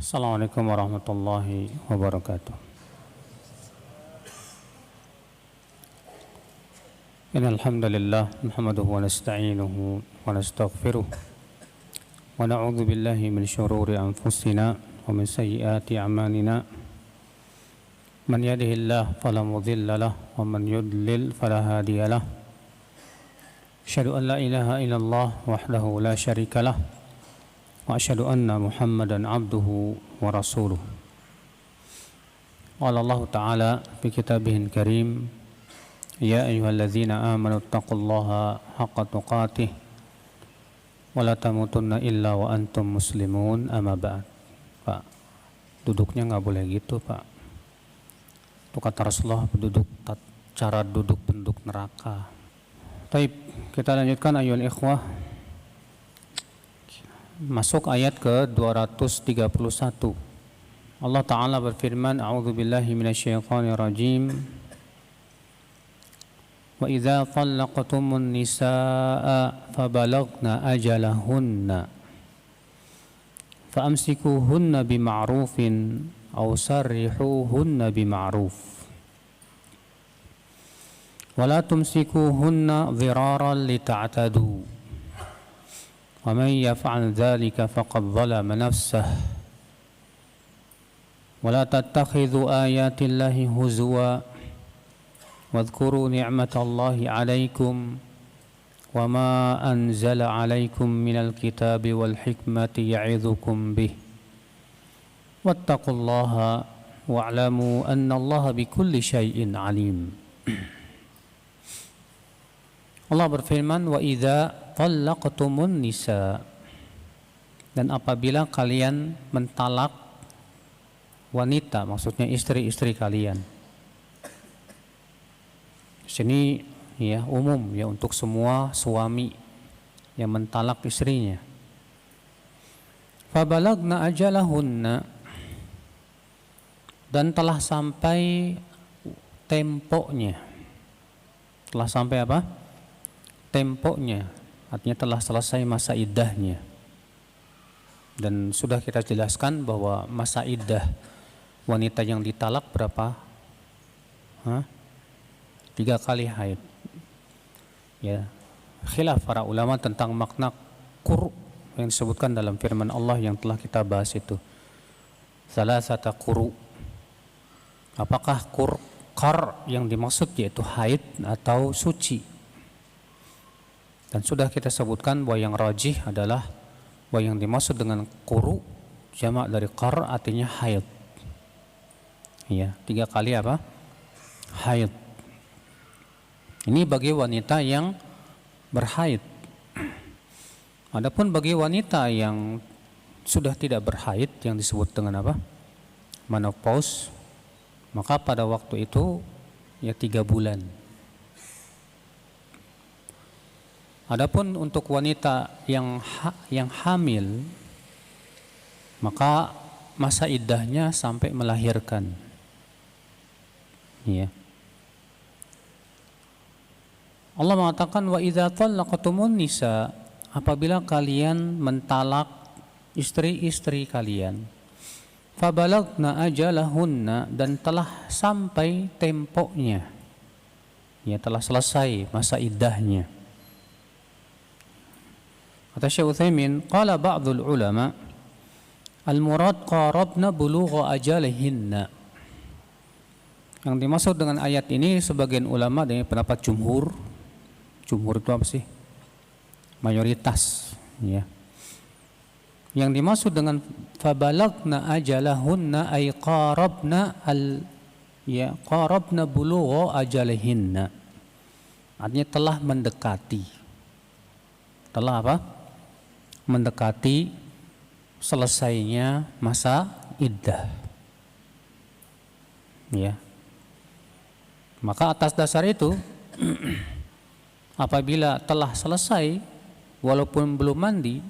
Assalamualaikum warahmatullahi wabarakatuh. Innal hamdalillah nahmaduhu wa nasta'inuhu wa nastaghfiruh wa na'udzu billahi min shururi anfusina wa min sayyiati a'malina. Man yahdihillahu fala mudilla lahu wa man yudlil fala hadiya lahu. Asyhadu an la ilaha illallah wahdahu la syarika lahu wa asyhadu anna Muhammadan abduhu wa rasuluh. Qala Allah Ta'ala fi kitabihil karim, ya ayyuhalladzina amanu taqullaha haqqa tuqatih wa la tamutunna illa wa antum muslimun, amma ba'd. Pak, duduknya nggak boleh gitu, Pak. Itu kata Rasulullah, cara duduk penduduk neraka. Baik, kita lanjutkan ayyuhal ikhwah. Masuk ayat ke 231. Allah Ta'ala berfirman, a'udzubillahi minasyaitonir rajim. Wa idza talaqtumun nisaa fabalagna ajalahunna faamsikuhunna bima'rufin aw sarrihuhunna bima'ruf wa la tumsikuhunna dhiraran lita'tadu. ومن يفعل ذلك فقد ظلم نفسه ولا تتخذوا آيات الله هزوا واذكروا نعمة الله عليكم وما أنزل عليكم من الكتاب والحكمة يعظكم به واتقوا الله واعلموا أن الله بكل شيء عليم. Allah berfirman, wa idza talaqtumun nisa, dan apabila kalian mentalak wanita, maksudnya istri-istri kalian. Sini ya umum ya untuk semua suami yang mentalak istrinya. Fabalagna ajalahunna, dan telah sampai temponya. Telah sampai apa? Temponya, artinya telah selesai masa iddahnya. Dan sudah kita jelaskan bahwa masa iddah wanita yang ditalak berapa? 3 kali haid. Ya, khilaf para ulama tentang makna qur' yang disebutkan dalam firman Allah yang telah kita bahas itu. Salasata quru'. Apakah qar yang dimaksud yaitu haid atau suci? Dan sudah kita sebutkan bahwa yang rajih adalah bahwa yang dimaksud dengan quru jamak dari qar artinya haid. Ya, 3 kali apa? Haid. Ini bagi wanita yang berhaid. Adapun bagi wanita yang sudah tidak berhaid yang disebut dengan apa? Menopause, maka pada waktu itu ya 3 bulan. Adapun untuk wanita yang hamil, maka masa iddahnya sampai melahirkan. Ya. Allah mengatakan, wa idza talaqtumun nisa, apabila kalian mentalak istri-istri kalian, fabalagna ajalahunna, dan telah sampai temponya. Ya, telah selesai masa iddahnya. Kata Syekh Utsaimin, qala ba'dul ulama al-murad qarabna bulugha ajalihinna. Yang dimaksud dengan ayat ini sebagian ulama dengan pendapat jumhur itu apa sih? Mayoritas, ya. Yang dimaksud dengan fabalagna ajalahunna ay qarabna bulugha ajalihinna. Artinya telah mendekati. Telah apa? Mendekati selesainya masa iddah. Ya. Maka atas dasar itu apabila telah selesai walaupun belum mandi,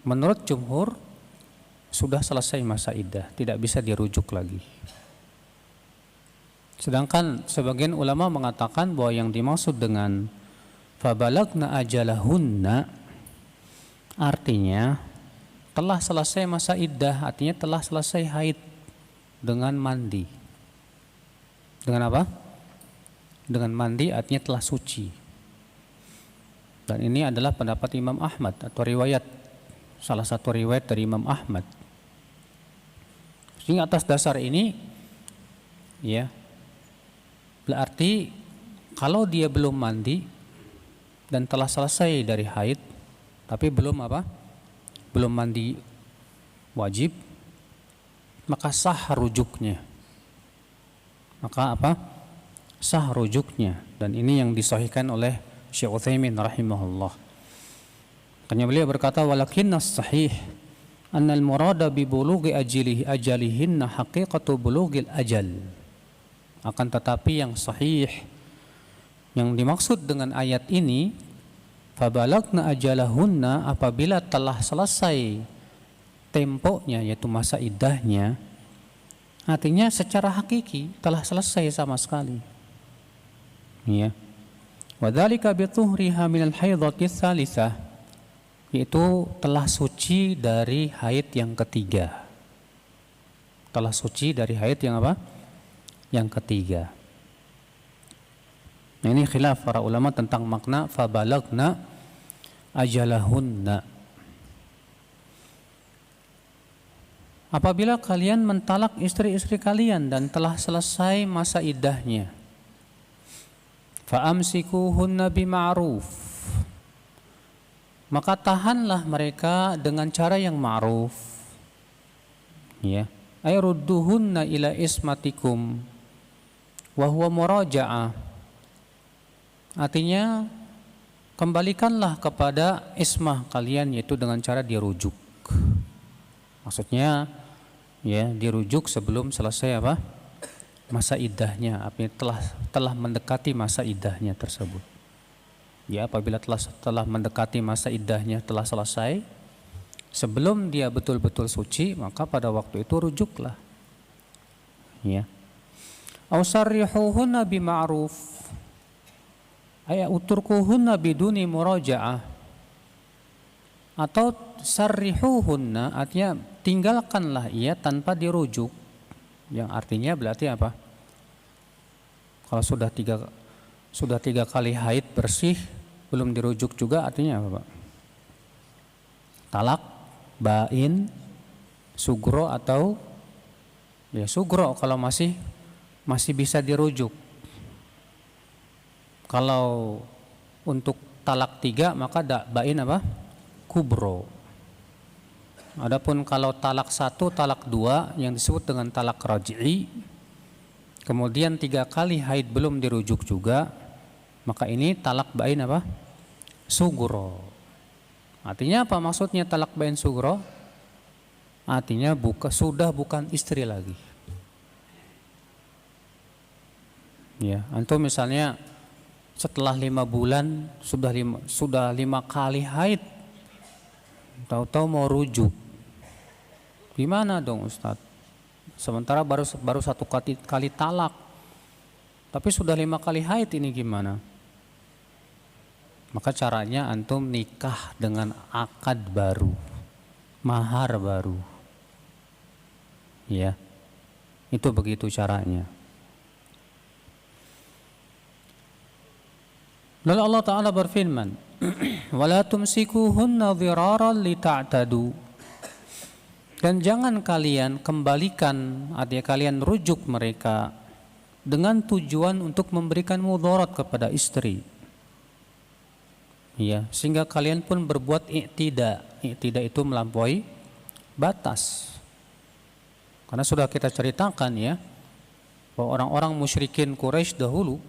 menurut jumhur sudah selesai masa iddah, tidak bisa dirujuk lagi. Sedangkan sebagian ulama mengatakan bahwa yang dimaksud dengan fabalagna ajalahunna artinya telah selesai masa iddah, artinya telah selesai haid dengan mandi. Dengan apa? Dengan mandi artinya telah suci. Dan ini adalah pendapat Imam Ahmad atau riwayat, salah satu riwayat dari Imam Ahmad. Sehingga atas dasar ini, ya, berarti kalau dia belum mandi dan telah selesai dari haid, tapi belum apa? Belum mandi wajib, maka sah rujuknya. Maka apa? Sah rujuknya. Dan ini yang disahihkan oleh Syekh Utsaimin rahimahullah. Makanya beliau berkata, walakinnas sahih annal murada bi bulughi ajalihinna haqiqatu bulughil ajal. Akan tetapi yang sahih, yang dimaksud dengan ayat ini, fabalagna ajalahunna, apabila telah selesai temponya, yaitu masa iddahnya, artinya secara hakiki telah selesai sama sekali. Ya. Wadzalika bi tuhriha minal haidhati tsalitsah, yaitu telah suci dari haid yang ketiga. Telah suci dari haid yang apa? Yang ketiga. Nah, ini khilaf para ulama tentang makna fabalagna ajalahunna. Apabila kalian mentalak istri-istri kalian dan telah selesai masa iddahnya, fa'amsikuhunna bima'ruf, maka tahanlah mereka dengan cara yang ma'ruf. Ya, ay rudduhunna ila ismatikum wa huwa muraja'ah. Artinya kembalikanlah kepada ismah kalian, yaitu dengan cara dirujuk. Maksudnya ya, dirujuk sebelum selesai apa? Masa iddahnya, artinya telah mendekati masa iddahnya tersebut. Ya, apabila telah mendekati masa iddahnya, telah selesai, sebelum dia betul-betul suci, maka pada waktu itu rujuklah. Ya. Aw sarrihuhunna bima'ruf, ay uturkuhunna biduni muraja'ah. Atau sarrihuhunna artinya tinggalkanlah ia tanpa dirujuk. Yang artinya berarti apa? Kalau sudah tiga kali haid bersih belum dirujuk juga, artinya apa, Pak? Talak, bain, sugro, atau ya sugro kalau masih bisa dirujuk. Kalau untuk talak 3 maka bain apa? Kubro. Adapun kalau talak 1, talak 2 yang disebut dengan talak raj'i, kemudian 3 kali haid belum dirujuk juga, maka ini talak bain apa? Sugro. Artinya apa maksudnya talak bain sugro? Artinya sudah bukan istri lagi. Ya, antum misalnya setelah 5 bulan sudah 5 kali haid, tahu-tahu mau rujuk, gimana dong Ustadz? Sementara baru 1 kali talak, tapi sudah 5 kali haid, ini gimana? Maka caranya antum nikah dengan akad baru, mahar baru. Ya, itu begitu caranya. Lalu Allah Ta'ala berfirman, wala tumsikuhunna dhiraran lita'tadu, dan jangan kalian kembalikan, artinya kalian rujuk mereka dengan tujuan untuk memberikan mudarat kepada istri. Ya, sehingga kalian pun berbuat i'tida. I'tida itu melampaui batas. Karena sudah kita ceritakan ya, bahwa orang-orang musyrikin Quraisy dahulu,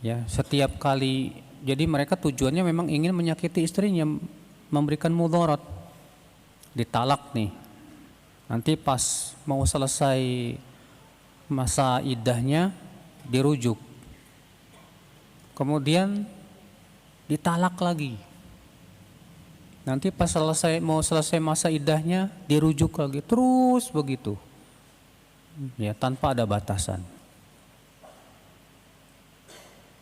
ya, setiap kali, jadi mereka tujuannya memang ingin menyakiti istrinya, memberikan mudarat. Ditalak nih, nanti pas mau selesai masa iddahnya dirujuk, kemudian ditalak lagi, nanti pas mau selesai masa iddahnya dirujuk lagi, terus begitu ya, tanpa ada batasan.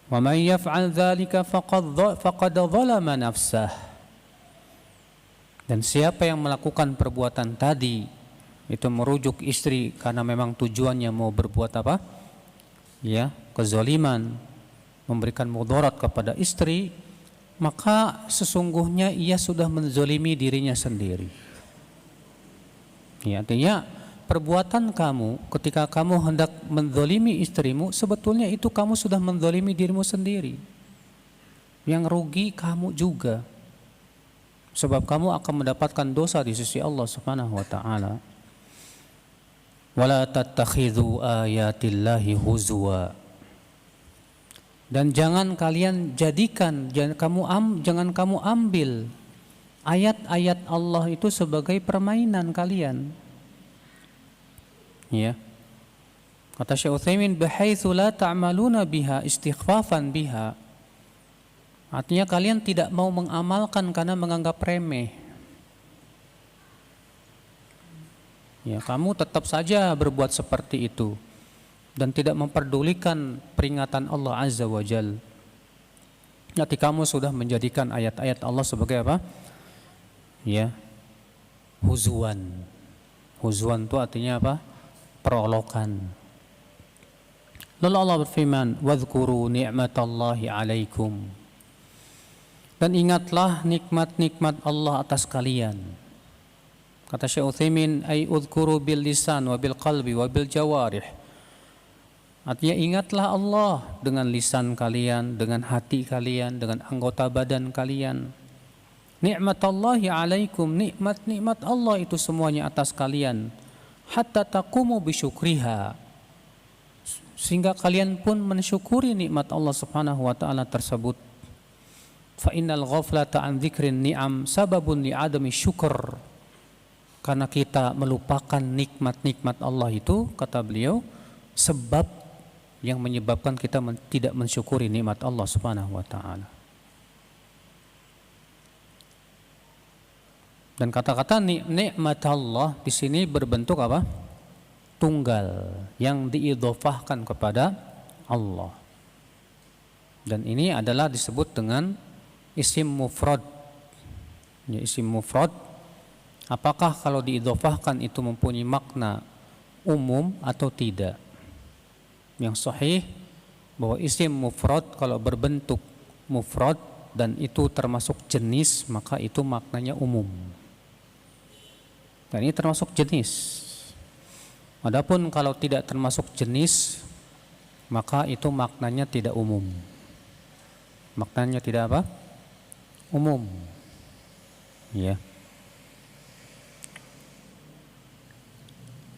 Wa may yaf'al dzalika faqad dzalama nafsah, Dan siapa yang melakukan perbuatan tadi itu merujuk istri karena memang tujuannya mau berbuat apa? Ya, kezaliman, memberikan mudarat kepada istri, maka sesungguhnya ia sudah menzalimi dirinya sendiri. Ya, artinya perbuatan kamu ketika kamu hendak menzalimi istrimu, sebetulnya itu kamu sudah menzalimi dirimu sendiri. Yang rugi kamu juga. Sebab kamu akan mendapatkan dosa di sisi Allah Subhanahu wa taala. Wala tattakhidhu ayatillahi huzwa. Dan jangan kalian jadikan, jangan kamu ambil ayat-ayat Allah itu sebagai permainan kalian. Ya. Kata Syekh Utsaimin, "Bihaitsu la ta'maluna biha istighfafan biha." Artinya kalian tidak mau mengamalkan karena menganggap remeh. Ya, kamu tetap saja berbuat seperti itu dan tidak memperdulikan peringatan Allah Azza wa Jalla. Nanti kamu sudah menjadikan ayat-ayat Allah sebagai apa? Ya, huzwan. Huzwan itu artinya apa? Perolokan. Lalu Allah berfirman, "Wadhkuru ni'matallahi 'alaikum." Dan ingatlah nikmat-nikmat Allah atas kalian. Kata Syekh Utsaimin, "Ai udhkuru bil lisan wa bil qalbi wa bil jawarih." Artinya ingatlah Allah dengan lisan kalian, dengan hati kalian, dengan anggota badan kalian. Ni'matallahi 'alaikum, nikmat-nikmat Allah itu semuanya atas kalian. Hatta taqumu bisyukriha. Sehingga kalian pun mensyukuri nikmat Allah Subhanahu wa taala tersebut. Fa innal ghaflata an dzikrin ni'am sababun li adami syukur. Karena kita melupakan nikmat-nikmat Allah itu, kata beliau, sebab yang menyebabkan kita tidak mensyukuri nikmat Allah Subhanahu wa taala. Dan kata-kata nikmat Allah di sini berbentuk apa? Tunggal yang diidhofahkan kepada Allah. Dan ini adalah disebut dengan isim mufrad. Ya, isim mufrad, apakah kalau diidhofahkan itu mempunyai makna umum atau tidak? Yang sahih bahwa isim mufrad kalau berbentuk mufrad dan itu termasuk jenis, maka itu maknanya umum. Dan ini termasuk jenis. Adapun kalau tidak termasuk jenis, maka itu maknanya tidak umum. Maknanya tidak apa? Umum. Ya.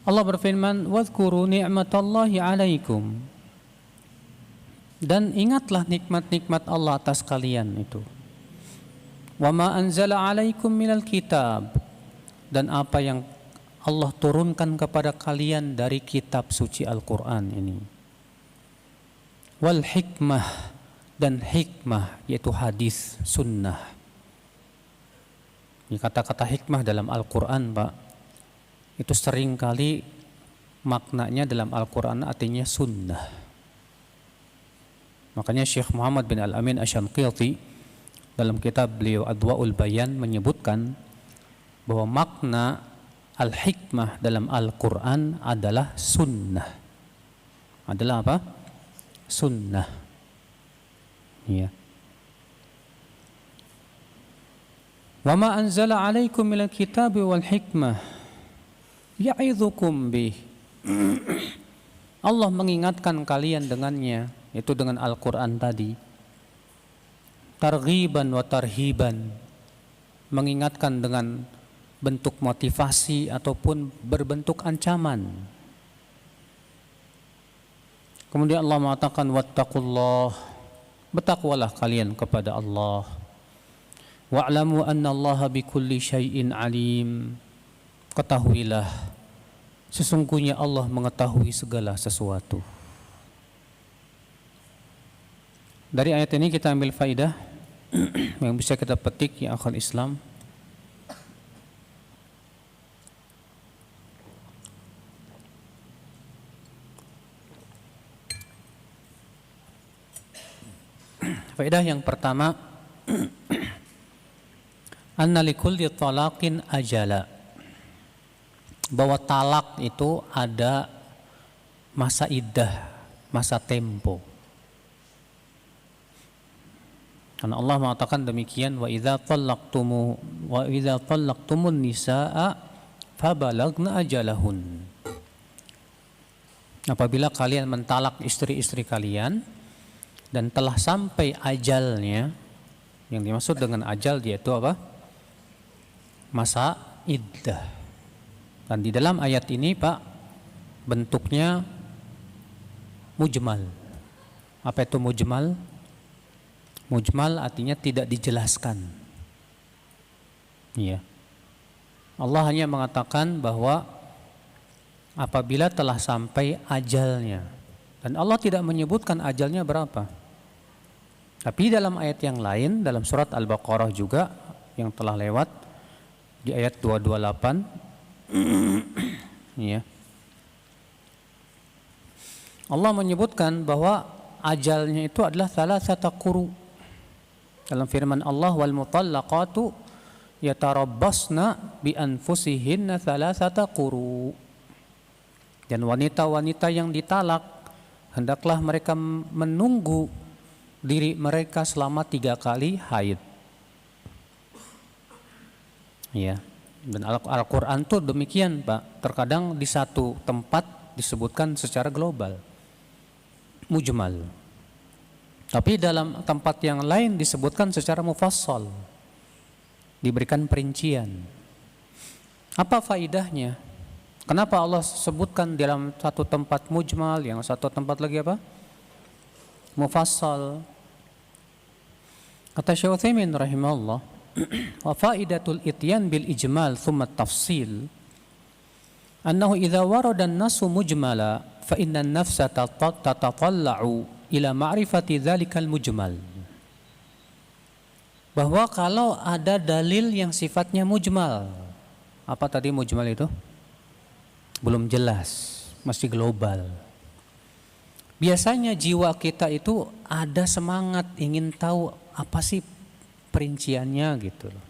Allah berfirman, "Wadhkuru ni'matallahi 'alaikum." Dan ingatlah nikmat-nikmat Allah atas kalian itu. "Wa ma anzala 'alaikum minal kitab." Dan apa yang Allah turunkan kepada kalian dari kitab suci Al-Qur'an ini. Wal hikmah, dan hikmah yaitu hadis sunnah. Ini kata-kata hikmah dalam Al-Quran, Pak, itu sering kali maknanya dalam Al-Quran artinya sunnah. Makanya Syekh Muhammad bin Al-Amin Asy-Syanqiti dalam kitab beliau Adwa'ul Bayan menyebutkan bahwa makna al-hikmah dalam Al-Quran adalah sunnah. Adalah apa? Sunnah. Ya. Wa ma anzala 'alaikum minal kitabi wal hikmah ya'idzukum bih. Allah mengingatkan kalian dengannya, itu dengan Al-Qur'an tadi. Targhiban wa tarhiban, mengingatkan dengan bentuk motivasi ataupun berbentuk ancaman. Kemudian Allah mengatakan wattaqullah, bertakwalah kalian kepada Allah. Wa'lamu anna Allaha bikulli syai'in alim. Ketahuilah sesungguhnya Allah mengetahui segala sesuatu. Dari ayat ini kita ambil faidah yang bisa kita petik ya akhwal Islam. Faedah yang pertama, anna likulli talaqin ajala, bahwa talak itu ada masa iddah, masa tempo. Karena Allah mengatakan demikian, wa idza talaqtumun nisaa fabalagna ajalahun. Apabila kalian mentalak istri-istri kalian dan telah sampai ajalnya, yang dimaksud dengan ajal yaitu apa? Masa iddah. Dan di dalam ayat ini Pak, bentuknya mujmal. Apa itu mujmal? Mujmal artinya tidak dijelaskan. Iya. Allah hanya mengatakan bahwa apabila telah sampai ajalnya, dan Allah tidak menyebutkan ajalnya berapa. Tapi dalam ayat yang lain, dalam surat Al-Baqarah juga yang telah lewat di ayat 228, ya, Allah menyebutkan bahwa ajalnya itu adalah thalathata quru. Dalam firman Allah, wal mutallaqatu yatarabbasna bi anfusihinna thalathata quru. Dan wanita-wanita yang ditalak hendaklah mereka menunggu diri mereka selama 3 kali haid. Ya, dan Al-Quran tuh demikian Pak. Terkadang di satu tempat disebutkan secara global, mujmal. Tapi dalam tempat yang lain disebutkan secara mufassal, diberikan perincian. Apa faidahnya? Kenapa Allah sebutkan dalam satu tempat mujmal, yang satu tempat lagi apa? Mufassal. Kata Syekh Utsaimin rahimahullah, wa faidatul ityan bil ijmal thumma tafsil annahu idza warada an-nasu mujmala fa inna an-nafsa tatatalla'u ila ma'rifati dzalikal mujmal. Bahwa kalau ada dalil yang sifatnya mujmal, apa tadi mujmal itu? Belum jelas, masih global. Biasanya jiwa kita itu ada semangat ingin tahu apa sih perinciannya gitu loh.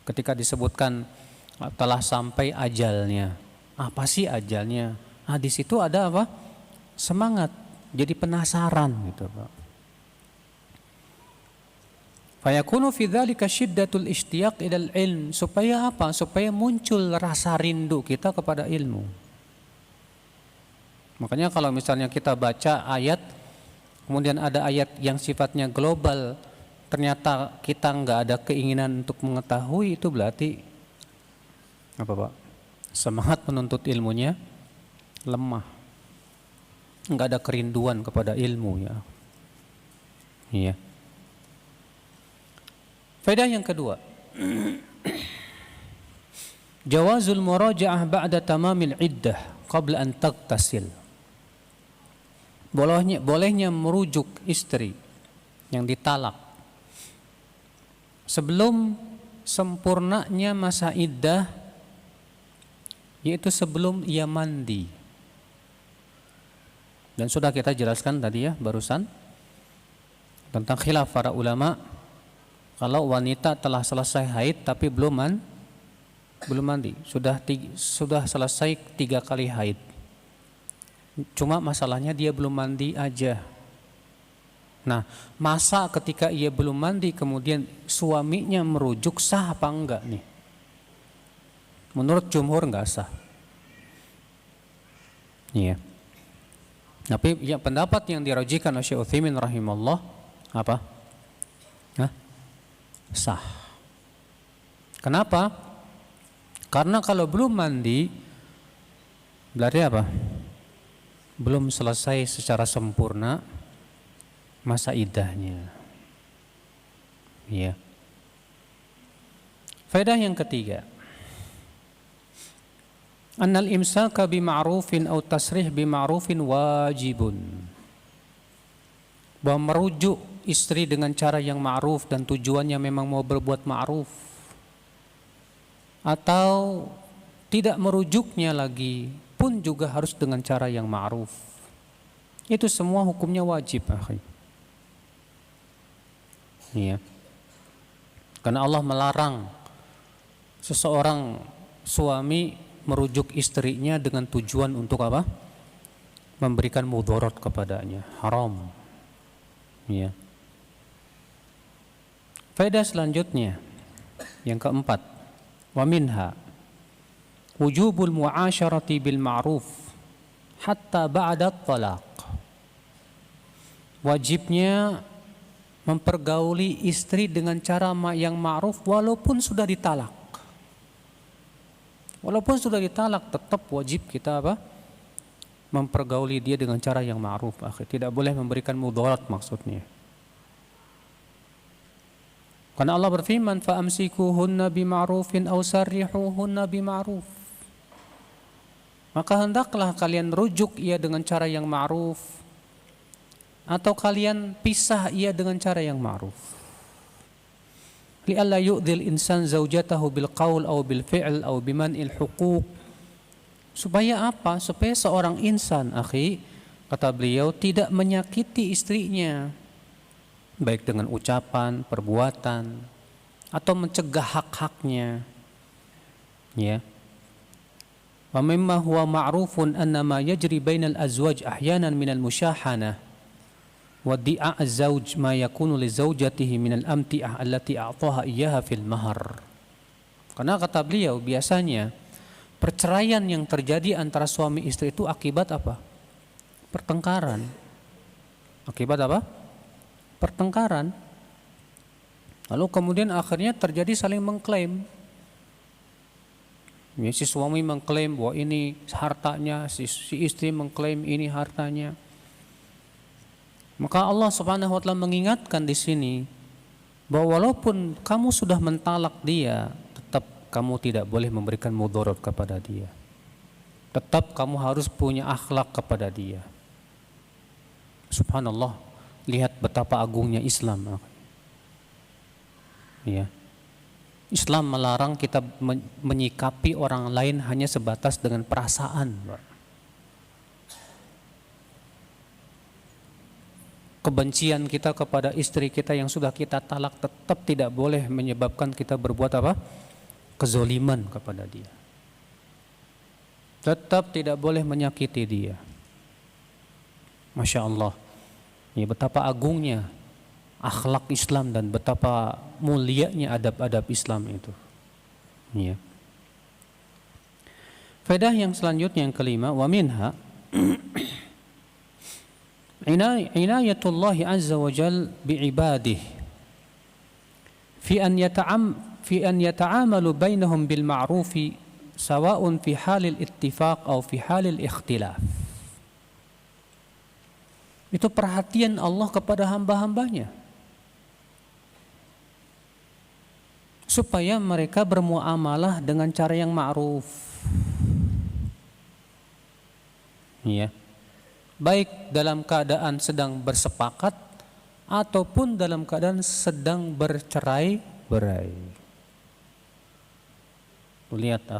Ketika disebutkan telah sampai ajalnya, apa sih ajalnya? Nah, di situ ada apa? Semangat, jadi penasaran gitu, Pak. Fayakunu fi dzalika syiddatul ishtiyaq ilal ilm, supaya apa? Supaya muncul rasa rindu kita kepada ilmu. Makanya kalau misalnya kita baca ayat, kemudian ada ayat yang sifatnya global, ternyata kita nggak ada keinginan untuk mengetahui, itu berarti apa Pak? Semangat menuntut ilmunya lemah, nggak ada kerinduan kepada ilmu ya. Iya. Faedah yang kedua, jawazul muraja'ah ba'da tamamil iddah qabla an taghtasil. Bolehnya merujuk istri yang ditalak sebelum sempurnanya masa iddah, yaitu sebelum ia mandi. Dan sudah kita jelaskan tadi ya barusan tentang khilaf para ulama, kalau wanita telah selesai haid tapi belum mandi, sudah selesai 3 kali haid, cuma masalahnya dia belum mandi aja. Nah, masa ketika ia belum mandi kemudian suaminya merujuk, sah apa enggak nih? Menurut jumhur enggak sah. Iya. Tapi ya, pendapat yang dirajikan oleh Syekh Utsaimin rahimahullah apa? Sah. Kenapa? Karena kalau belum mandi berarti apa? Belum selesai secara sempurna masa iddahnya. Ya. Faedah yang ketiga, annal imsaka bima'rufin aw tasrih bima'rufin wajibun. Bahwa merujuk istri dengan cara yang ma'ruf dan tujuannya memang mau berbuat ma'ruf, atau tidak merujuknya lagi pun juga harus dengan cara yang ma'ruf. Itu semua hukumnya wajib, akhi. Iya. Karena Allah melarang Seseorang suami merujuk istrinya dengan tujuan untuk apa? Memberikan mudarat kepadanya, haram. Ya. Faedah selanjutnya yang keempat, wa minha wujubul mu'asyarati bil ma'ruf hatta ba'da talaq. Wajibnya mempergauli istri dengan cara yang ma'ruf walaupun sudah ditalak. Walaupun sudah ditalak tetap wajib kita apa? Mempergauli dia dengan cara yang ma'ruf. Tidak boleh memberikan mudarat maksudnya. Karena Allah berfirman, fa'amsikuhunna bima'rufin aw sarrihuhunna bima'ruf. Maka hendaklah kalian rujuk ia dengan cara yang ma'ruf, atau kalian pisah ia dengan cara yang ma'ruf. Li'alla yu'dhil insan zaujatahu bil qaul aw bil fi'l aw biman'il huquq. Supaya apa? Supaya seorang insan, kata beliau, tidak menyakiti istrinya baik dengan ucapan, perbuatan, atau mencegah hak-haknya. Ya. Wa mimma huwa ma'rufun anna ma yajri bainal azwaj ahyanan minal musyahanah wa di'a az-zawj ma yakunu li zawjatihi minal amti'ah allati a'taha iyyaha fil mahar. Karena kata beliau biasanya perceraian yang terjadi antara suami istri itu akibat apa? Pertengkaran. Akibat apa? Pertengkaran. Lalu kemudian akhirnya terjadi saling mengklaim. Ya, si suami mengklaim bahwa ini hartanya, si istri mengklaim ini hartanya. Maka Allah Subhanahu wa taala mengingatkan di sini bahwa walaupun kamu sudah mentalak dia, tetap kamu tidak boleh memberikan mudarat kepada dia. Tetap kamu harus punya akhlak kepada dia. Subhanallah, lihat betapa agungnya Islam. Ya. Islam melarang kita menyikapi orang lain hanya sebatas dengan perasaan. Kebencian kita kepada istri kita yang sudah kita talak tetap tidak boleh menyebabkan kita berbuat apa? Kezoliman kepada dia. Tetap tidak boleh menyakiti dia. Masya Allah. Ya, betapa agungnya akhlak Islam dan betapa mulianya adab-adab Islam itu. Ya. Faedah yang selanjutnya yang kelima, wa minha inayatullah azza wa jal bi'ibadihi fi an yata'amalu bainahum bil ma'rufi sawa'un fi halil ittifaq aw fi halil ikhtilaf. Itu perhatian Allah kepada hamba-hambanya supaya mereka bermuamalah dengan cara yang ma'ruf. Ya. Baik dalam keadaan sedang bersepakat ataupun dalam keadaan sedang bercerai-berai. Lihat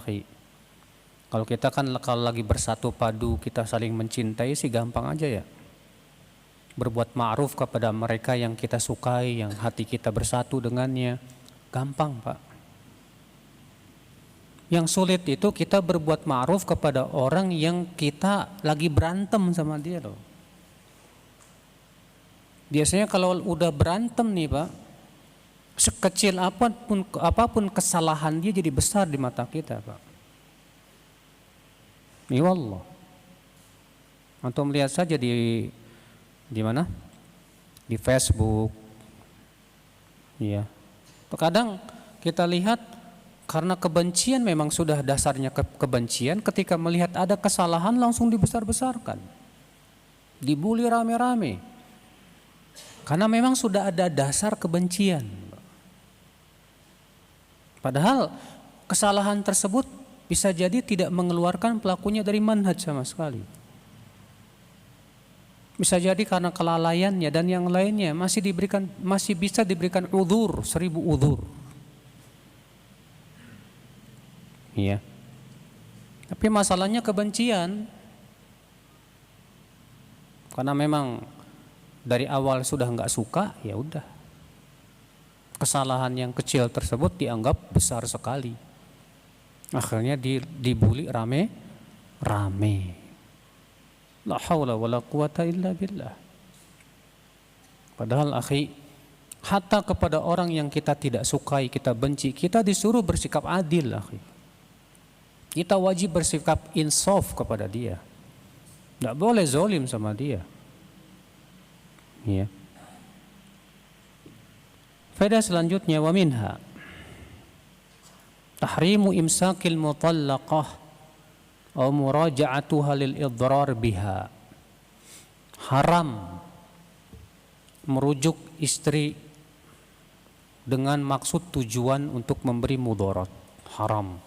kalau kita kan kalau lagi bersatu padu, kita saling mencintai sih gampang aja ya. Berbuat ma'ruf kepada mereka yang kita sukai, yang hati kita bersatu dengannya, gampang Pak. Yang sulit itu kita berbuat ma'ruf kepada orang yang kita lagi berantem sama dia loh. Biasanya kalau udah berantem nih Pak, sekecil apapun kesalahan dia jadi besar di mata kita Pak. Ya Allah. Antum lihat saja di mana? Di Facebook. Ya. Terkadang kita lihat karena kebencian memang sudah dasarnya kebencian, ketika melihat ada kesalahan langsung dibesar-besarkan. Dibully rame-rame. Karena memang sudah ada dasar kebencian. Padahal kesalahan tersebut bisa jadi tidak mengeluarkan pelakunya dari manhaj sama sekali. Bisa jadi karena kelalaiannya dan yang lainnya masih bisa diberikan udzur, 1000 udzur. Iya. Tapi masalahnya kebencian. Karena memang dari awal sudah enggak suka, ya udah. Kesalahan yang kecil tersebut dianggap besar sekali. Akhirnya dibuli rame. La haula wala quwata illa billah. Padahal akhi, hatta kepada orang yang kita tidak sukai, kita benci, kita disuruh bersikap adil akhi. Kita wajib bersikap insaf kepada dia. Tidak boleh zalim sama dia. Ya. Faedah selanjutnya, wa minha tahrimu imsakil mutallaqah aw muraja'atuha lil idrar biha. Haram merujuk istri dengan maksud tujuan untuk memberi mudarat. Haram.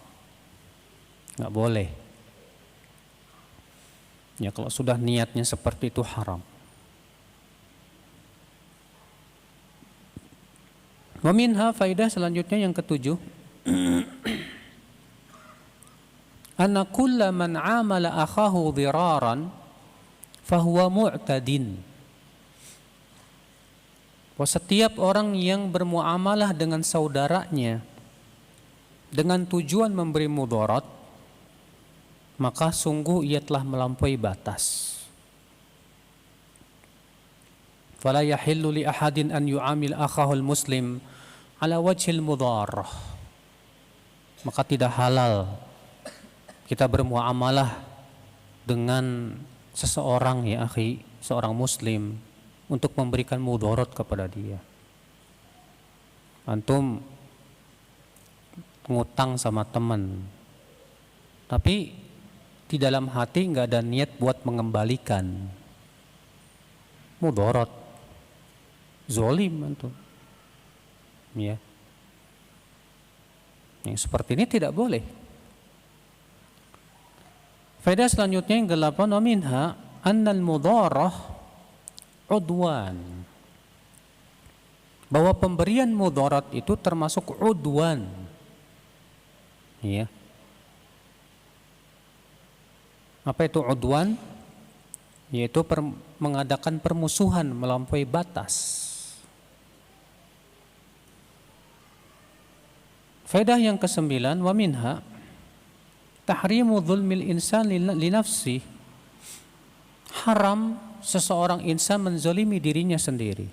Enggak boleh. Ya, kalau sudah niatnya seperti itu haram. Wa minha, faidah selanjutnya yang ketujuh, anna kulla man amala akhahu dhiraran fahuwa mu'tadin. Bahwa setiap orang yang bermuamalah dengan saudaranya dengan tujuan memberi mudarat, maka sungguh ia telah melampaui batas. Fala yahillu li ahadin an yu'amil akhahul muslim ala wajhil mudarrah. Maka tidak halal kita bermuamalah dengan seseorang, ya akhi, seorang muslim, untuk memberikan mudarat kepada dia. Antum ngutang sama teman, tapi di dalam hati nggak ada niat buat mengembalikan, mudarat, zalim antum. Ya. Yang seperti ini tidak boleh. Faedah selanjutnya yang ke-8, wa minha annal mudarah udwan. Bahwa pemberian mudarat itu termasuk udwan. Ya. Apa itu udwan? Yaitu mengadakan permusuhan melampaui batas. Faedah yang ke-9, wa minha tahrimu dzulmil insan li nafsi. Haram seseorang insan menzalimi dirinya sendiri.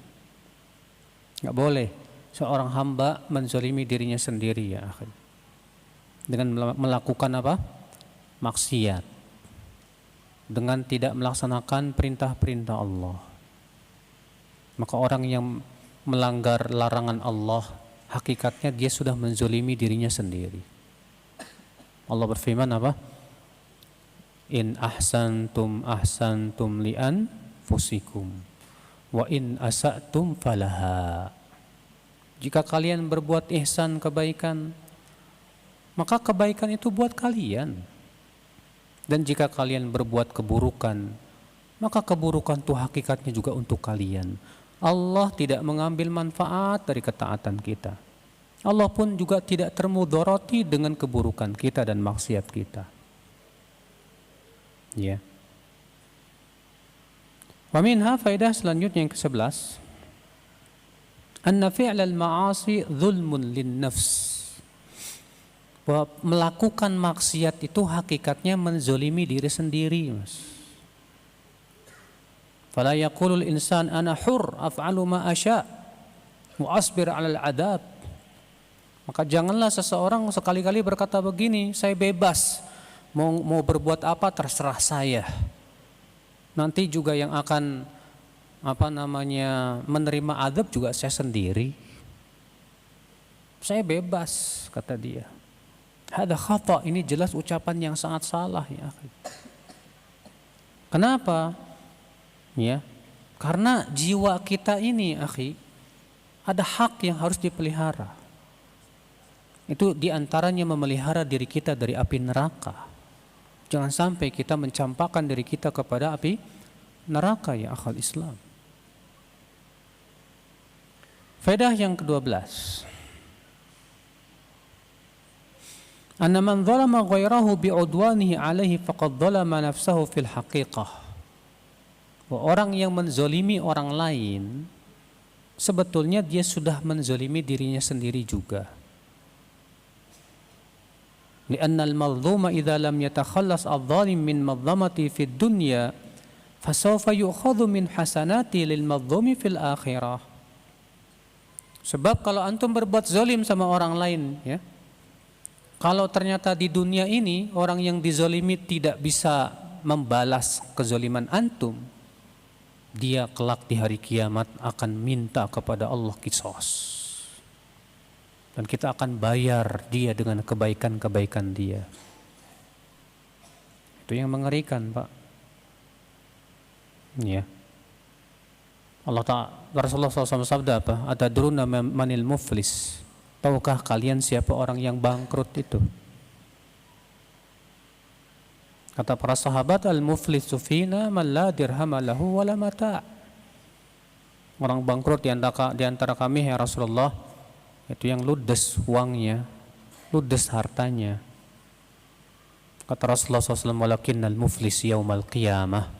Enggak boleh seorang hamba menzalimi dirinya sendiri, ya akhi. Dengan melakukan apa? Maksiat. Dengan tidak melaksanakan perintah-perintah Allah. Maka orang yang melanggar larangan Allah, hakikatnya dia sudah menzalimi dirinya sendiri. Allah berfirman apa? In ahsantum ahsantum li anfusikum wa in asa'tum falaha. Jika kalian berbuat ihsan, kebaikan, maka kebaikan itu buat kalian. Dan jika kalian berbuat keburukan, maka keburukan itu hakikatnya juga untuk kalian. Allah tidak mengambil manfaat dari ketaatan kita. Allah pun juga tidak termudarati dengan keburukan kita dan maksiat kita. Ya. Wa minha, faedah selanjutnya yang ke-11, anna fi'lal ma'asi dzulmun lin-nafs. Bahwa melakukan maksiat itu hakikatnya menzalimi diri sendiri, Mas. Fala yaqulul insan ana hur af'alu ma asya wa asbir 'alal 'adab. Maka janganlah seseorang sekali-kali berkata begini, saya bebas, mau berbuat apa terserah saya. Nanti juga yang akan menerima adab juga saya sendiri. Saya bebas, kata dia. Hada khata, ini jelas ucapan yang sangat salah, ya akhi. Kenapa? Ya, karena jiwa kita ini, akhi, ada hak yang harus dipelihara. Itu diantaranya memelihara diri kita dari api neraka. Jangan sampai kita mencampakkan diri kita kepada api neraka, ya akhal Islam. Faedah yang ke-12, anna man zalama ghairahu bi'udwanihi alaihi faqad zalama nafsahu fil haqiqah. Orang yang menzalimi orang lain, sebetulnya dia sudah menzalimi dirinya sendiri juga. Lianna al-mazluma idza lam yatakhallas adh-dhalim min madhamati fid dunya fasawfa yu'khadhu min hasanati lil mazlumi fil akhirah. Sebab kalau antum berbuat zalim sama orang lain, ya, kalau ternyata di dunia ini orang yang dizalimi tidak bisa membalas kezaliman antum, dia kelak di hari kiamat akan minta kepada Allah qisas. Dan kita akan bayar dia dengan kebaikan-kebaikan dia. Itu yang mengerikan, Pak. Ya. Allah Ta'ala, Rasulullah SAW sabda apa? Atadruna manil muflis? Tahukah kalian siapa orang yang bangkrut itu? Kata para sahabat, al-muflisu fina man la dirhama lahu wala mata'. Orang bangkrut di antara kami, ya Rasulullah, itu yang ludes uangnya, ludes hartanya. Kata Rasulullah SAW, walakinnal muflis yaumal qiyamah.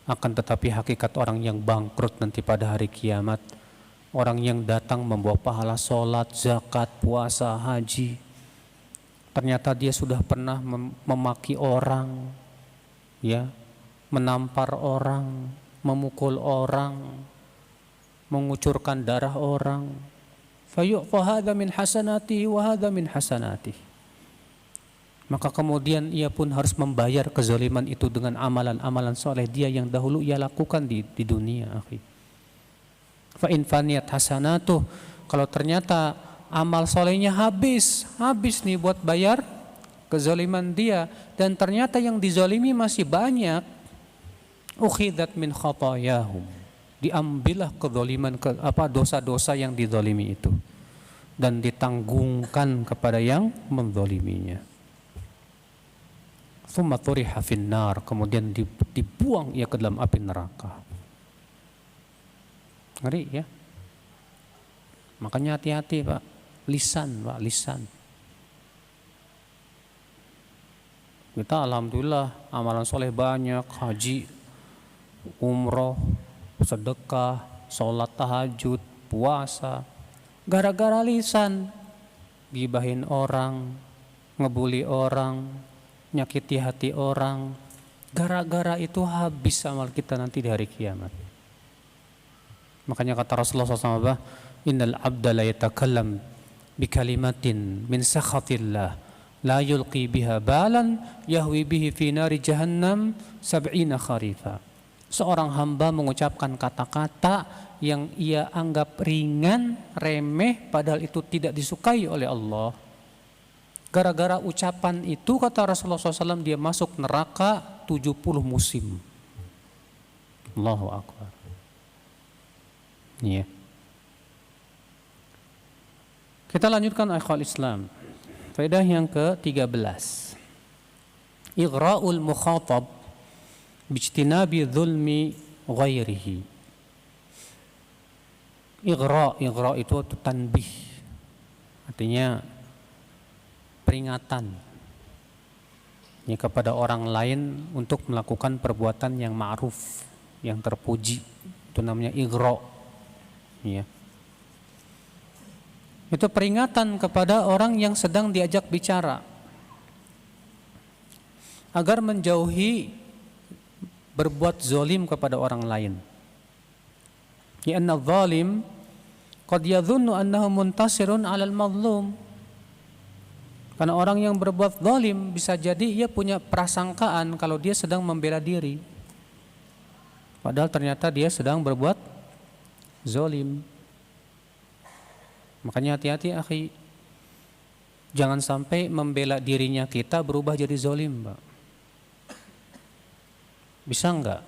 Akan tetapi hakikat orang yang bangkrut nanti pada hari kiamat, orang yang datang membawa pahala sholat, zakat, puasa, haji, ternyata dia sudah pernah memaki orang, ya, menampar orang, memukul orang, mengucurkan darah orang. Fayu'fa hadha min hasanatihi wa hadha min hasanatihi. Maka kemudian ia pun harus membayar kezaliman itu dengan amalan-amalan soleh dia yang dahulu ia lakukan di dunia, akhi. Fa in faniyat hasanatuh, kalau ternyata amal solehnya habis nih buat bayar kezaliman dia, dan ternyata yang dizalimi masih banyak, ukhidat min khatayahum, diambillah kezaliman dosa-dosa yang dizalimi itu dan ditanggungkan kepada yang menzaliminya. Tsumma turiha finnar, kemudian dibuang ia ke dalam api neraka. Ngeri, ya. Makanya hati-hati, Pak. Lisan. Kita alhamdulillah amalan soleh banyak, haji, umroh, sedekah, sholat tahajud, puasa. Gara-gara lisan, gibahin orang, ngebully orang, nyakiti hati orang. Gara-gara itu habis amal kita nanti di hari kiamat. Makanya kata Rasulullah SAW, innal abda la yatakallam bi kalimatin min sakhatillah la yulqi biha balan yahwi bihi fi nari jahannam 70 kharifa. Seorang hamba mengucapkan kata-kata yang ia anggap ringan, remeh, padahal itu tidak disukai oleh Allah. Gara-gara ucapan itu, kata Rasulullah SAW, dia masuk neraka 70 musim. Allahu Akbar. Ya. Kita lanjutkan akhwal Islam. Faedah yang ke-13. Igra'ul mukhatab bijtinabi dhulmi ghairihi. Igra itu tanbih, artinya peringatan ya, kepada orang lain untuk melakukan perbuatan yang ma'ruf, yang terpuji. Itu namanya igra, ya. Itu peringatan kepada orang yang sedang diajak bicara agar menjauhi berbuat zalim kepada orang lain. Ya anna zalim qad yadhunnu annahu muntasirun 'alal mazlum. Karena orang yang berbuat zalim bisa jadi ia punya prasangkaan kalau dia sedang membela diri, padahal ternyata dia sedang berbuat zalim. Makanya hati-hati, akhi. Jangan sampai membela dirinya kita berubah jadi zalim, Pak. Bisa enggak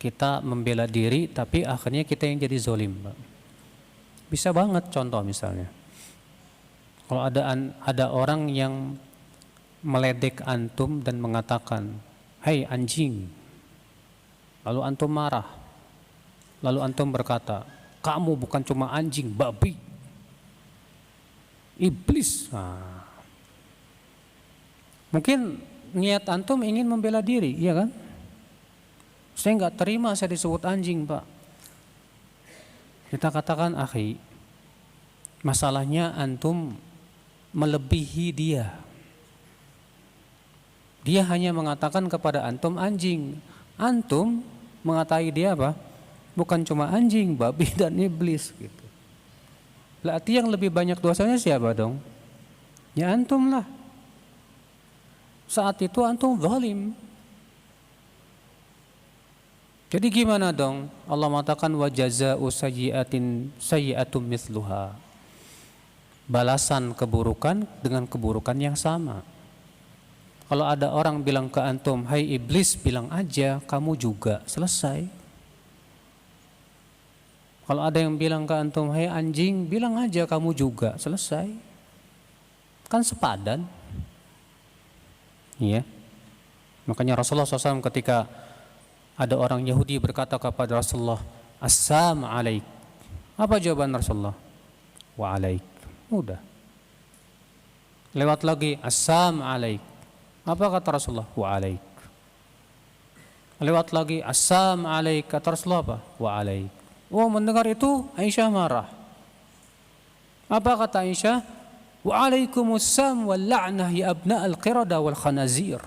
kita membela diri tapi akhirnya kita yang jadi zalim, Pak? Bisa banget. Contoh misalnya, kalau ada orang yang meledek antum dan mengatakan, "Hai anjing." Lalu antum marah. Lalu antum berkata, "Kamu bukan cuma anjing, babi, iblis." Nah, mungkin niat antum ingin membela diri, iya kan? Saya nggak terima saya disebut anjing, Pak. Kita katakan, akhi, masalahnya antum melebihi dia. Dia hanya mengatakan kepada antum anjing. Antum mengatai dia apa? Bukan cuma anjing, babi dan iblis gitu. Berarti yang lebih banyak dosanya siapa dong? Ya antum lah. Saat itu antum zalim. Jadi gimana dong? Allah mengatakan wa jazaa'u sayyi'atin sayyi'atum mithluha. Balasan keburukan dengan keburukan yang sama. Kalau ada orang bilang ke antum, "Hai iblis," bilang aja, "Kamu juga." Selesai. Kalau ada yang bilang ke antum, "Hai anjing," bilang aja, "Kamu juga." Selesai. Kan sepadan. Iya. Makanya Rasulullah SAW ketika ada orang Yahudi berkata kepada Rasulullah, "Assalamu alaik." Apa jawaban Rasulullah? "Wa alaik." Udah. Lewat lagi, "Assalamu alaik." Apa kata Rasulullah? "Wa alaik." Lewat lagi, "Assalamu alaik." Kata Rasulullah apa? "Wa alaik." Oh, mendengar itu Aisyah marah. Apa kata Aisyah? "Wa alaikumussalam wal la'nah ya abna al-qirada wal khanazir."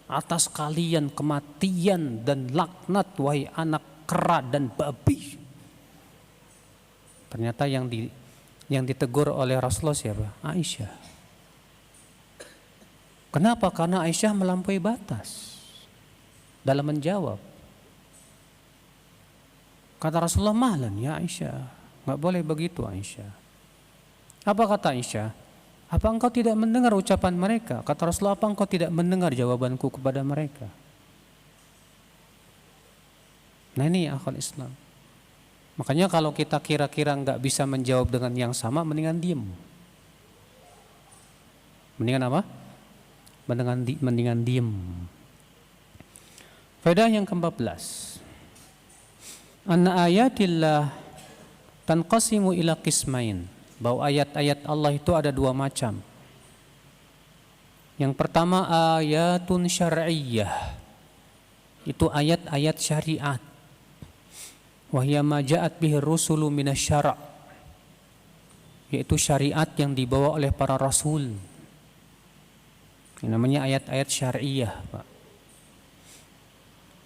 Atas kalian kematian dan laknat wahai anak kera dan babi. Ternyata yang ditegur oleh Rasulullah siapa? Aisyah. Kenapa? Karena Aisyah melampaui batas dalam menjawab. Kata Rasulullah, "Mahlan ya Aisyah, nggak boleh begitu Aisyah." Apa kata Aisyah? "Apa engkau tidak mendengar ucapan mereka?" Kata Rasulullah, "Apa engkau tidak mendengar jawabanku kepada mereka?" Nah ini akhwal Islam. Makanya kalau kita kira-kira nggak bisa menjawab dengan yang sama, mendingan diem. Mendingan apa? Mendingan diem. Faedah yang ke-14. Anna ayatillah tanqasimu ila qismain. Bahwa ayat-ayat Allah itu ada dua macam. Yang pertama ayatun syar'iyyah. Itu ayat-ayat syariat. Wahya ma ja'at bihi rusulu minasyara'. Yaitu syariat yang dibawa oleh para rasul. Ini namanya ayat-ayat syar'iyyah, Pak.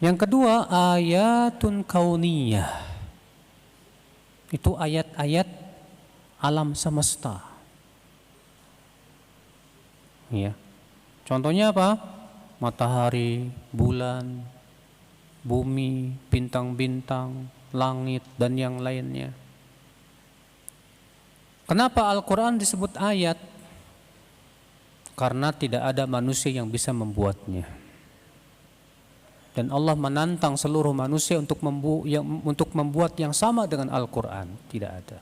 Yang kedua ayatun kauniyah. Itu ayat-ayat alam semesta. Ya. Contohnya apa? Matahari, bulan, bumi, bintang-bintang, langit dan yang lainnya. Kenapa Al-Quran disebut ayat? Karena tidak ada manusia yang bisa membuatnya. Dan Allah menantang seluruh manusia untuk membuat yang sama dengan Al-Quran. Tidak ada.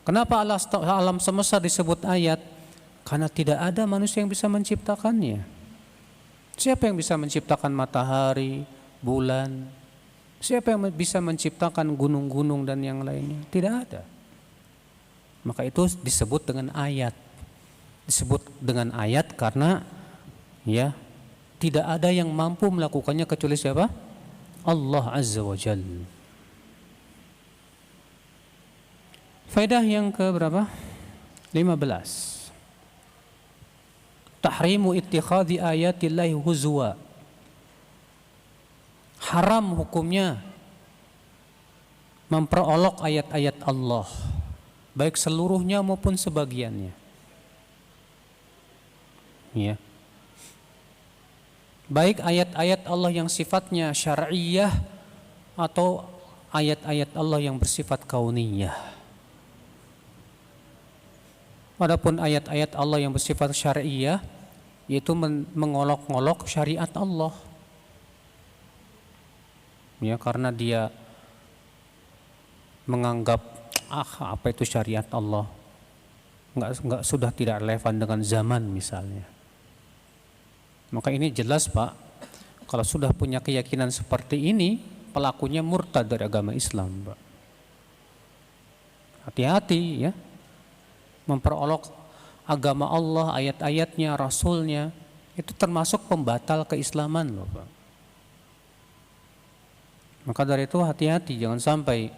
Kenapa alam semesta disebut ayat? Karena tidak ada manusia yang bisa menciptakannya. Siapa yang bisa menciptakan matahari, bulan? Siapa yang bisa menciptakan gunung-gunung dan yang lainnya? Tidak ada. Maka itu disebut dengan ayat. Disebut dengan ayat karena ya tidak ada yang mampu melakukannya kecuali siapa? Allah Azza wa Jalla. Faedah yang ke berapa? 15. Tahrimu ittikhadhi ayatillahi huzwa. Haram hukumnya memperolok ayat-ayat Allah, baik seluruhnya maupun sebagiannya. Ya. Baik ayat-ayat Allah yang sifatnya syar'iyyah atau ayat-ayat Allah yang bersifat kauniyah. Adapun ayat-ayat Allah yang bersifat syar'iyyah yaitu mengolok-olok syariat Allah. Ya, karena dia menganggap apa itu syariat Allah? Enggak sudah tidak relevan dengan zaman misalnya. Maka ini jelas, Pak, kalau sudah punya keyakinan seperti ini, pelakunya murtad dari agama Islam, Pak. Hati-hati ya. Memperolok agama Allah, ayat-ayatnya, Rasulnya, itu termasuk pembatal keislaman loh, Pak. Maka dari itu hati-hati, jangan sampai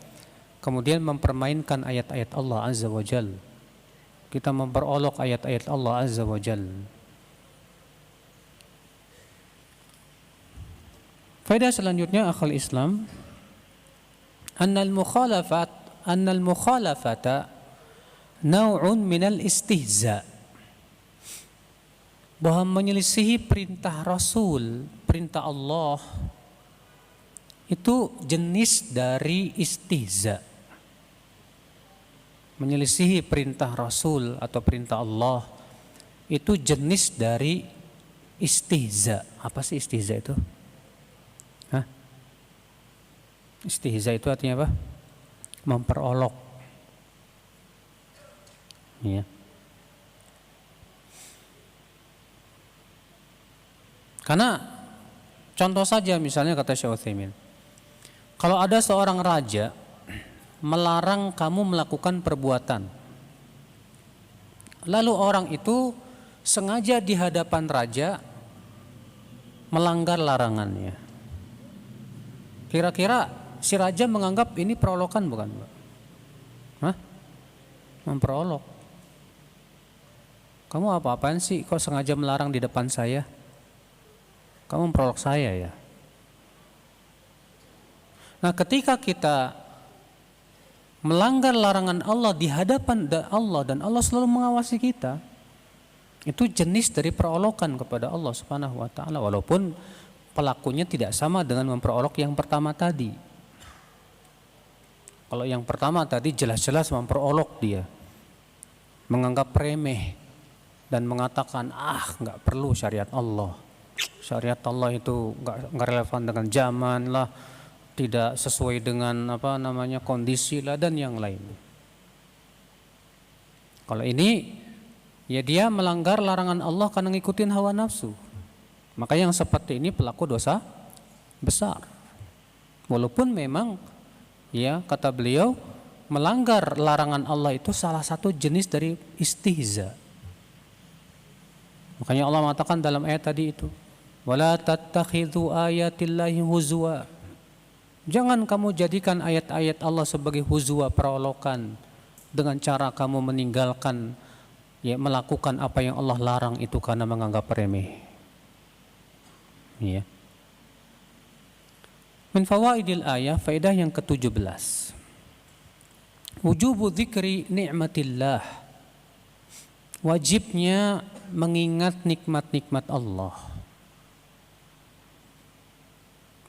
kemudian mempermainkan ayat-ayat Allah Azza wa Jal. Kita memperolok ayat-ayat Allah Azza wa Jal. Faedah selanjutnya akhal Islam, annal mukhalafata naw'un minal istihza, bahwa menyelisihi perintah Rasul, perintah Allah, itu jenis dari istihza. Menyelisihi perintah Rasul atau perintah Allah itu jenis dari istihza. Apa sih istihza itu? Istihza itu artinya apa? Memperolok. Ya. Karena contoh saja misalnya kata Syekh Utsaimin, kalau ada seorang raja melarang kamu melakukan perbuatan, lalu orang itu sengaja di hadapan raja melanggar larangannya, kira-kira si raja menganggap ini perolokan bukan? Memperolok. Kamu apa-apaan sih kok sengaja melarang di depan saya? Kamu memperolok saya ya. Nah, ketika kita melanggar larangan Allah di hadapan Allah dan Allah selalu mengawasi kita, itu jenis dari perolokan kepada Allah Subhanahu wa taala, walaupun pelakunya tidak sama dengan memperolok yang pertama tadi. Kalau yang pertama tadi jelas-jelas memperolok dia, menganggap remeh dan mengatakan nggak perlu syariat Allah. Syariat Allah itu nggak relevan dengan zaman lah, tidak sesuai dengan kondisi lah dan yang lain. Kalau ini ya dia melanggar larangan Allah karena ngikutin hawa nafsu. Maka yang seperti ini pelaku dosa besar. Walaupun memang ya kata beliau melanggar larangan Allah itu salah satu jenis dari istihza. Makanya Allah mengatakan dalam ayat tadi itu, wala tattakhidhu ayatillahi huzwa. Jangan kamu jadikan ayat-ayat Allah sebagai huzwa, perolokan, dengan cara kamu meninggalkan ya melakukan apa yang Allah larang itu karena menganggap remeh. Ya. Min fawaidil ayah, faedah yang ke-17. Wujubu dzikri ni'matillah. Wajibnya mengingat nikmat-nikmat Allah.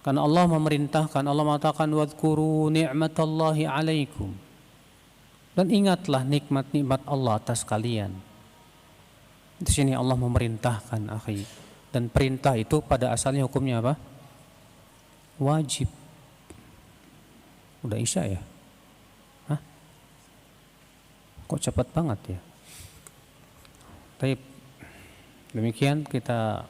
Karena Allah memerintahkan, Allah mengatakan wadhkuru ni'matallahi 'alaikum. Dan ingatlah nikmat-nikmat Allah atas kalian. Di sini Allah memerintahkan, akhi. Dan perintah itu pada asalnya hukumnya apa? Wajib. Udah Isya ya? Kok cepat banget ya? Baik. Demikian kita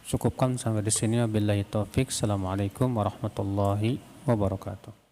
cukupkan sampai di sini. Wabillahi taufik. Assalamualaikum warahmatullahi wabarakatuh.